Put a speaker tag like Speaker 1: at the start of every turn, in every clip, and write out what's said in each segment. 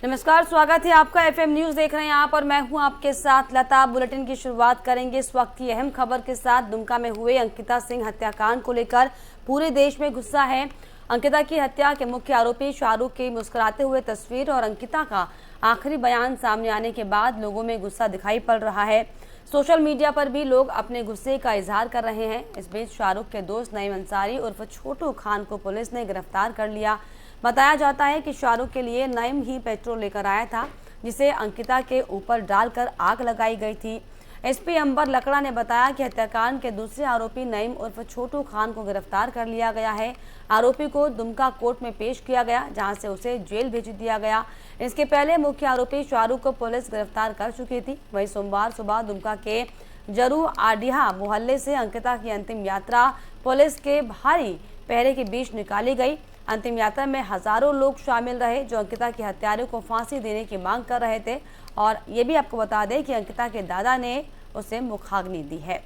Speaker 1: नमस्कार, स्वागत है आपका। एफएम न्यूज देख रहे हैं आप और मैं हूं आपके साथ लता। बुलेटिन की शुरुआत करेंगे इस वक्त की अहम खबर के साथ। दुमका में हुए अंकिता सिंह हत्याकांड को लेकर पूरे देश में गुस्सा है। अंकिता की हत्या के मुख्य आरोपी शाहरुख की मुस्कुराते हुए तस्वीर और अंकिता का आखिरी बयान सामने आने के बाद लोगों में गुस्सा दिखाई पड़ रहा है। सोशल मीडिया पर भी लोग अपने गुस्से का इजहार कर रहे हैं। इस बीच शाहरुख के दोस्त नईम अंसारी उर्फ छोटू खान को पुलिस ने गिरफ्तार कर लिया। बताया जाता है कि शाहरुख के लिए नईम ही पेट्रोल लेकर आया था, जिसे अंकिता के ऊपर डालकर आग लगाई गई थी। एसपी अंबर लकड़ा ने बताया कि हत्याकांड के दूसरे आरोपी नईम उर्फ छोटू खान को गिरफ्तार कर लिया गया है। आरोपी को दुमका कोर्ट में पेश किया गया, जहां से उसे जेल भेज दिया गया। इसके पहले मुख्य आरोपी शाहरुख को पुलिस गिरफ्तार कर चुकी थी। वहीं सोमवार सुबह दुमका के जरू आडिया मोहल्ले से अंकिता की अंतिम यात्रा पुलिस के भारी पहरे के बीच निकाली गई। अंतिम यात्रा में हजारों लोग शामिल रहे, जो अंकिता के हत्यारों को फांसी देने की मांग कर रहे थे। और ये भी आपको बता दें कि अंकिता के दादा ने उसे मुखाग्नि दी है।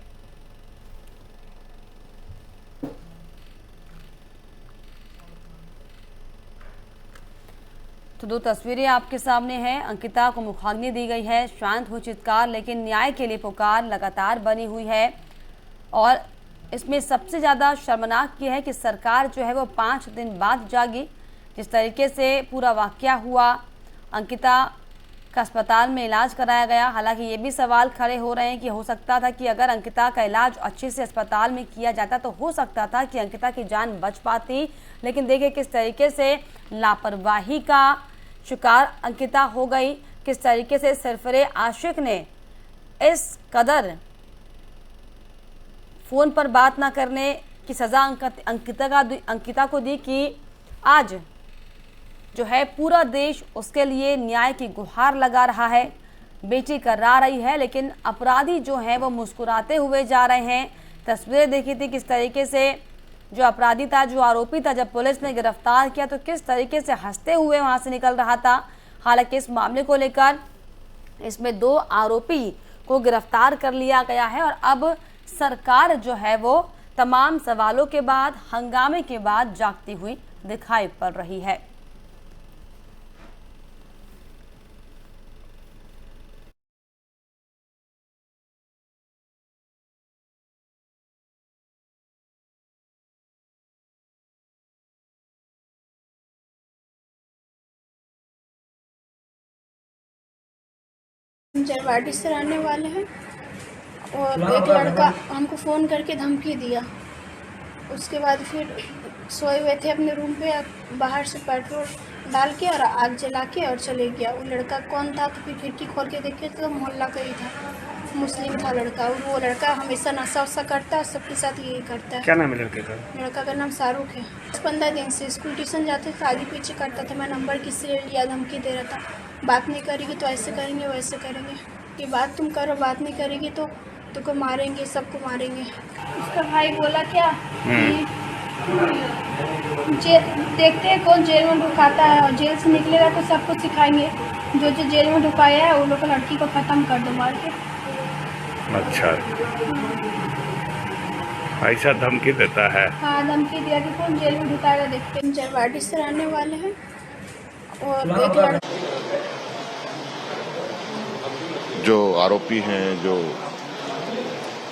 Speaker 1: तो दो तस्वीरें आपके सामने हैं। अंकिता को मुखाग्नि दी गई है। शांत हो चित्कार, लेकिन न्याय के लिए पुकार लगातार बनी हुई है। और इसमें सबसे ज़्यादा शर्मनाक ये है कि सरकार जो है वो 5 दिन बाद जागी। जिस तरीके से पूरा वाकया हुआ, अंकिता का अस्पताल में इलाज कराया गया। हालांकि ये भी सवाल खड़े हो रहे हैं कि हो सकता था कि अगर अंकिता का इलाज अच्छे से अस्पताल में किया जाता तो हो सकता था कि अंकिता की जान बच पाती। लेकिन देखिए किस तरीके से लापरवाही का शिकार अंकिता हो गई, किस तरीके से सरफरे आशिक ने इस कदर फोन पर बात ना करने की सजा अंकिता को दी कि आज जो है पूरा देश उसके लिए न्याय की गुहार लगा रहा है। बेटी करा रही है, लेकिन अपराधी जो है वो मुस्कुराते हुए जा रहे हैं। तस्वीरें देखी थी किस तरीके से जो अपराधी था, जो आरोपी था, जब पुलिस ने गिरफ्तार किया तो किस तरीके से हंसते हुए वहां से निकल रहा था। हालांकि इस मामले को लेकर इसमें 2 आरोपी को गिरफ्तार कर लिया गया है और अब सरकार जो है वो तमाम सवालों के बाद, हंगामे के बाद जागती हुई दिखाई पड़ रही है।
Speaker 2: जरवाडी से रहने वाले हैं और एक लड़का हमको फ़ोन करके धमकी दिया। उसके बाद फिर सोए हुए थे अपने रूम पे, बाहर से पेट्रोल डाल के और आग जला के और चले गया। वो लड़का कौन था तो फिर खिड़की खोल के देखे तो मोहल्ला का ही था, मुस्लिम था लड़का। और वो लड़का हमेशा नशा वशा करता है, सबके साथ यही करता है।
Speaker 3: क्या नाम है लड़के का?
Speaker 2: लड़का का नाम शाहरुख है। 15 दिन से स्कूल ट्यूशन जाते थे, आगे पीछे करता था। मैं नंबर किसी ले लिया, धमकी दे रहा था, बात नहीं करेगी तो ऐसे करेंगे वैसे करेंगे, कि बात तुम करो, बात नहीं करेगी तो तुमको मारेंगे, सबको मारेंगे। उसका भाई बोला क्या देखते हैं कौन जेल में ढुकाता है, और जेल से निकलेगा तो सबको सिखाएंगे। जो जो जेल में ढुकाया है वो लोग लड़की को ख़त्म कर दो मार के।
Speaker 3: अच्छा, ऐसा धमकी देता है?
Speaker 2: हाँ, धमकी दिया कि कौन जेल में ढुकाएगा देखते हैं। जरवाडी से रहने वाले हैं और एक लड़का
Speaker 4: जो आरोपी हैं, जो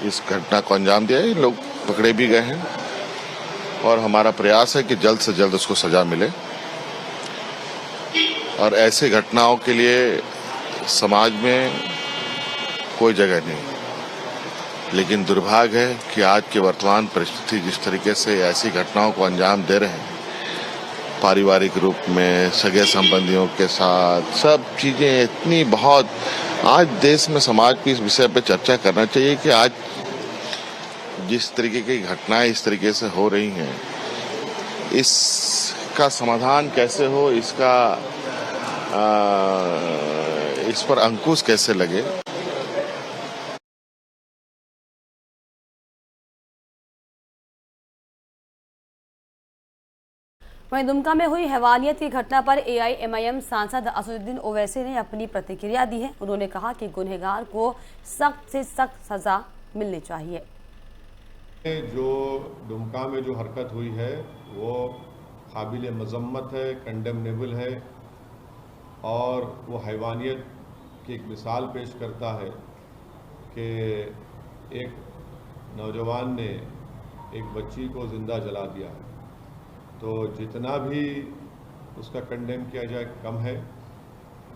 Speaker 4: इस घटना को अंजाम दिया है, लोग पकड़े भी गए हैं और हमारा प्रयास है कि जल्द से जल्द उसको सजा मिले। और ऐसे घटनाओं के लिए समाज में कोई जगह नहीं, लेकिन दुर्भाग्य है कि आज की वर्तमान परिस्थिति जिस तरीके से ऐसी घटनाओं को अंजाम दे रहे हैं, पारिवारिक रूप में, सगे संबंधियों के साथ, सब चीजें इतनी बहुत, आज देश में समाज की इस विषय पे चर्चा करना चाहिए कि आज जिस तरीके की घटनाएं इस तरीके से हो रही हैं, इसका समाधान कैसे हो, इस पर अंकुश कैसे लगे।
Speaker 1: वहीं दुमका में हुई हैवानियत की घटना पर एआईएमआईएम सांसद असदुद्दीन ओवैसी ने अपनी प्रतिक्रिया दी है। उन्होंने कहा कि गुनहगार को सख्त से सख्त सजा मिलनी चाहिए।
Speaker 5: जो दुमका में जो हरकत हुई है वो काबिल मजम्मत है, कंडेमनेबल है। और वो हैवानियत की एक मिसाल पेश करता है कि एक नौजवान ने एक बच्ची को ज़िंदा जला दिया है। तो जितना भी उसका कंडेम किया जाए कम है,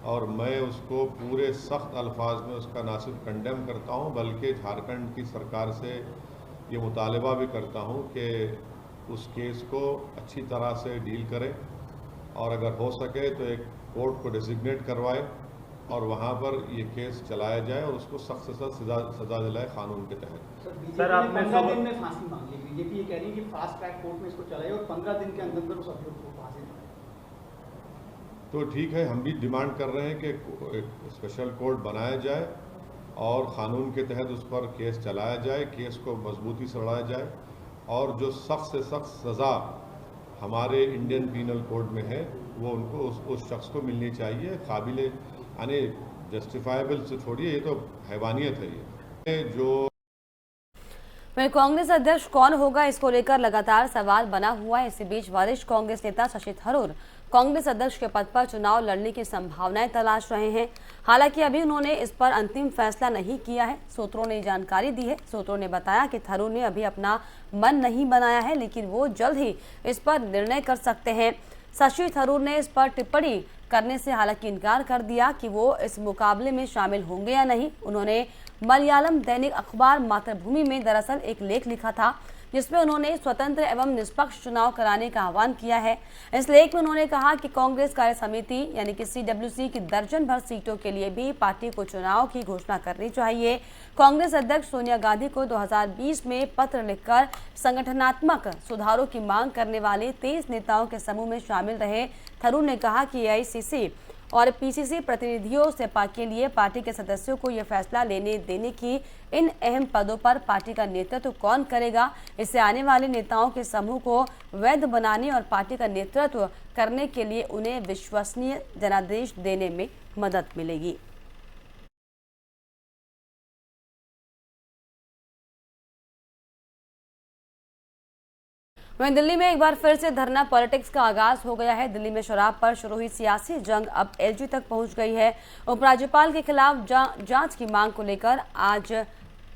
Speaker 5: और मैं उसको पूरे सख्त अल्फाज में उसका ना सिर्फ कंडेम करता हूँ बल्कि झारखंड की सरकार से ये मुतालबा भी करता हूँ कि उस केस को अच्छी तरह से डील करे और अगर हो सके तो एक कोर्ट को डेजिग्नेट करवाए और वहाँ पर ये केस चलाया जाए और उसको सख्त से सख्त सजा दिलाए कानून के तहत।
Speaker 6: सर आपने 15 दिन में फांसी मांग ली। बीजेपी ये कह रही है कि फास्ट ट्रैक कोर्ट में इसको चलाए और 15 दिन के अंदर उस अभियुक्त को फांसी दिलाए।
Speaker 5: तो ठीक है, हम भी डिमांड कर रहे हैं कि एक स्पेशल कोर्ट बनाया जाए और क़ानून के तहत उस पर केस चलाया जाए, केस को मजबूती से लड़ाया जाए और जो सख्त से सख्त सज़ा हमारे इंडियन पीनल कोड में है वो उनको उस शख्स को मिलनी चाहिए। काबिल यानी जस्टिफाइबल से छोड़िए, ये तो हैवानियत है। ये जो
Speaker 1: वहीं कांग्रेस अध्यक्ष कौन होगा, इसको लेकर लगातार सवाल बना हुआ है। इसी बीच वरिष्ठ कांग्रेस नेता शशि थरूर कांग्रेस अध्यक्ष के पद पर चुनाव लड़ने की संभावनाएं तलाश रहे हैं। हालांकि अभी उन्होंने इस पर अंतिम फैसला नहीं किया है। सूत्रों ने जानकारी दी है। सूत्रों ने बताया कि थरूर ने अभी अपना मन नहीं बनाया है, लेकिन वो जल्द ही इस पर निर्णय कर सकते हैं। शशि थरूर ने इस पर टिप्पणी करने से हालांकि इनकार कर दिया कि वो इस मुकाबले में शामिल होंगे या नहीं। उन्होंने मलयालम दैनिक अखबार मातृभूमि में दरअसल एक लेख लिखा था जिसमें उन्होंने स्वतंत्र एवं निष्पक्ष चुनाव कराने का आह्वान किया है। इस लेख में उन्होंने कहा कि कांग्रेस कार्य समिति यानी कि CWC की दर्जन भर सीटों के लिए भी पार्टी को चुनाव की घोषणा करनी चाहिए। कांग्रेस अध्यक्ष सोनिया गांधी को 2020 में पत्र लिखकर संगठनात्मक सुधारों की मांग करने वाले 23 नेताओं के समूह में शामिल रहे थरूर ने कहा कि AICC और PCC प्रतिनिधियों से के लिए पार्टी के सदस्यों को यह फैसला लेने देने की इन अहम पदों पर पार्टी का नेतृत्व कौन करेगा, इससे आने वाले नेताओं के समूह को वैध बनाने और पार्टी का नेतृत्व करने के लिए उन्हें विश्वसनीय जनादेश देने में मदद मिलेगी। वहीं दिल्ली में एक बार फिर से धरना पॉलिटिक्स का आगाज हो गया है। दिल्ली में शराब पर शुरू हुई सियासी जंग अब LG तक पहुंच गई है। उपराज्यपाल के खिलाफ जांच की मांग को लेकर आज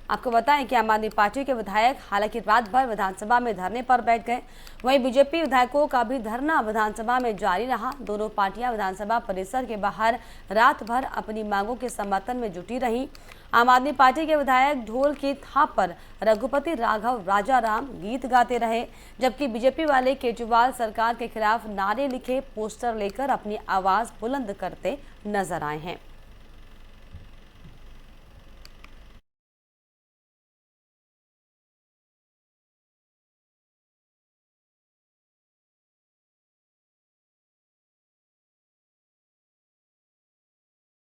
Speaker 1: आपको बताएं कि आम आदमी पार्टी के विधायक हालांकि रात भर विधानसभा में धरने पर बैठ गए। वहीं बीजेपी विधायकों का भी धरना विधानसभा में जारी रहा। दोनों पार्टियां विधानसभा परिसर के बाहर रात भर अपनी मांगों के समर्थन में जुटी रही। आम आदमी पार्टी के विधायक ढोल की थाप पर रघुपति राघव राजाराम गीत गाते रहे, जबकि बीजेपी वाले केजरीवाल सरकार के खिलाफ नारे लिखे पोस्टर लेकर अपनी आवाज बुलंद करते नजर आए हैं।